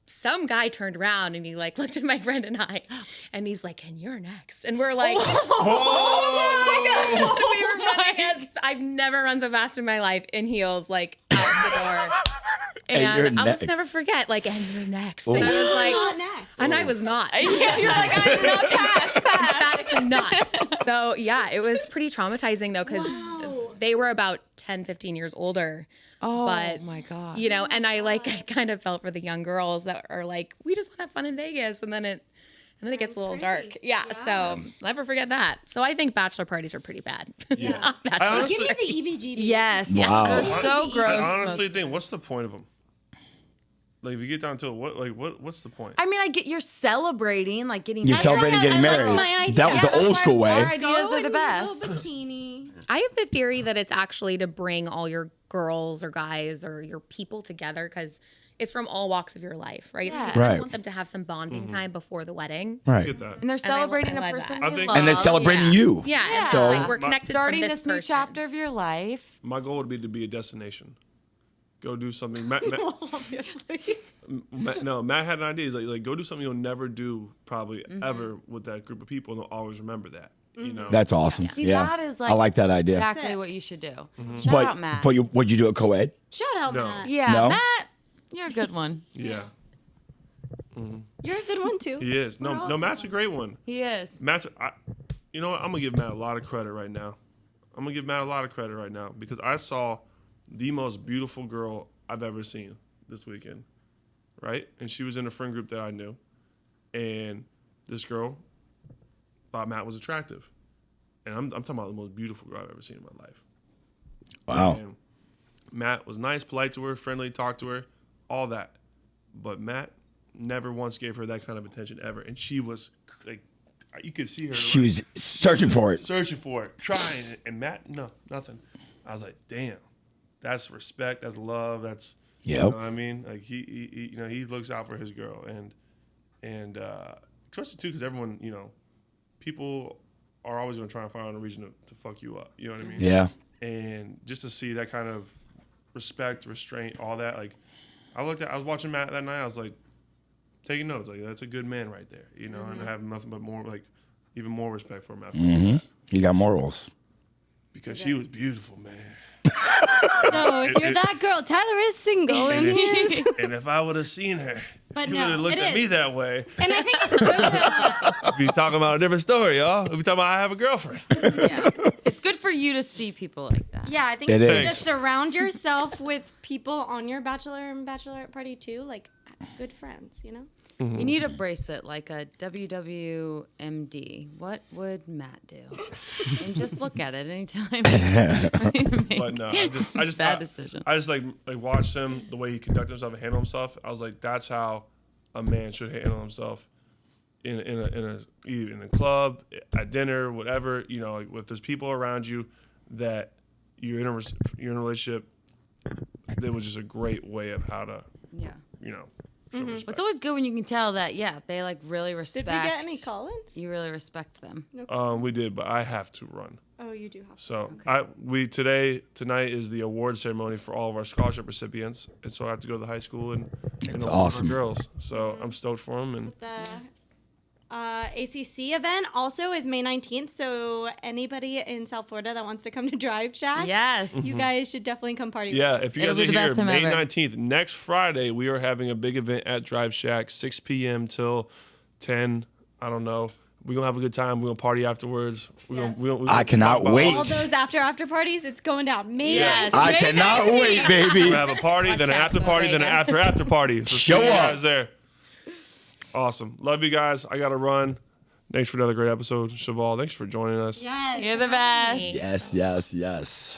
some guy turned around and he looked at my friend and I, and he's like, "And you're next." And we're like, oh my God. We were running I've never run so fast in my life in heels, out the door. you're And I'll just next. never forget, like, and you're next. And I was like, Not next. and I was not. Yeah, you're like, I am not pass. Emphatically not. So yeah, it was pretty traumatizing though, because they were about 10, 15 years older. Oh But, my god. You know, and I kind of felt for the young girls that are like, we just want to have fun in Vegas, and then it gets a little dark. Yeah, so never forget that. So I think bachelor parties are pretty bad. Yeah. Bachelor- I Give honestly, me the EBGB. Yes. Wow. They're so I gross. honestly think, what's the point of them? Like, if you get down to it, what's the point? I mean, I get you're celebrating, like getting. You're married. celebrating getting I like married. my idea. That was the that's old why school our way. ideas are the best. Little bikini. I have the theory that it's actually to bring all your girls or guys or your people together, because it's from all walks of your life, right? Yeah. So you Right. want them to have some bonding time before the wedding. I Right. get that. And they're celebrating I a love person that. I they think- love. And they're celebrating Yeah. you. Yeah, Yeah. and So- like we're connected Starting from this this new person. chapter of your life. My goal would be to be a destination. Go do something. Matt, Obviously. Matt had an idea. He's like, go do something you'll never do probably Mm-hmm. ever with that group of people, and they'll always remember that. You know. That's awesome. See, yeah. that is like I like that idea. exactly Sick. what you should do. Mm-hmm. Shout But out, Matt. would you do it co-ed? Shout out, No. Matt. yeah, No? Matt, you're a good one. Yeah, You're a good one too. he is. No, Matt's a great one. He is. Matt's. You know what? I'm gonna give Matt a lot of credit right now. Because I saw the most beautiful girl I've ever seen this weekend, right? And she was in a friend group that I knew, and this girl thought Matt was attractive, and I'm talking about the most beautiful girl I've ever seen in my life. Wow. And Matt was nice, polite to her, friendly, talked to her, all that. But Matt never once gave her that kind of attention ever. And she was like, you could see her She like, was searching for it. searching for it, trying it. And Matt, no, nothing. I was like, damn, that's respect, that's love, that's, you know Yep. what I mean? Like he you know, he looks out for his girl. And especially too, because everyone, you know, people are always going to try and find a reason to fuck you up. You know what I mean? Yeah. And just to see that kind of respect, restraint, all that, like I was watching Matt that night, I was like taking notes, like that's a good man right there, you know, and I have nothing but more, like even more respect for him after that, You got morals. because she was beautiful, man. So if you're that girl, Tyler is single, and he is. And if I would have seen her, But he no, would have looked it at me is. that way. And I think it's good to, We'd be talking about a different story, y'all. We'd be talking about I have a girlfriend. Yeah. It's good for you to see people like that. yeah, I think It it's is. good to surround yourself with people on your bachelor and bachelorette party too, like good friends, you know. You need a bracelet like a WWMD. What would Matt do? And just look at it anytime. But no, I just Bad decision. I just like watched him, the way he conducted himself and handled himself. I was like, that's how a man should handle himself in a club, at dinner, whatever. You know, like if there's people around you that you're in a relationship, that was just a great way of how to, Yeah. you know, show respect. It's always good when you can tell that, yeah, they like really Did respect. we get any call-ins? You really respect them. We did, but I have to run. Oh, you do have. So tonight is the award ceremony for all of our scholarship recipients, and so I have to go to the high school and That's award our awesome. girls. So I'm stoked for them, and The ACC event also is May 19th, so anybody in South Florida that wants to come to Drive Shack, Yes. you guys should definitely come party. yeah, with us. if you It'll guys be are the here, best time May ever. 19th, next Friday, we are having a big event at Drive Shack, 6 p.m. till 10. I don't know. We're gonna have a good time. We're gonna party afterwards. Yes. We're gonna I cannot talk about wait. all All this. those after parties, it's going down. May Yes. 19th. I cannot wait, baby. We have a party, then an out after for party, then an after party. So Show see you up. guys there. Awesome. Love you guys. I gotta run. Thanks for another great episode. Cheval, thanks for joining us. Yes. You're the best. Yes, yes, yes.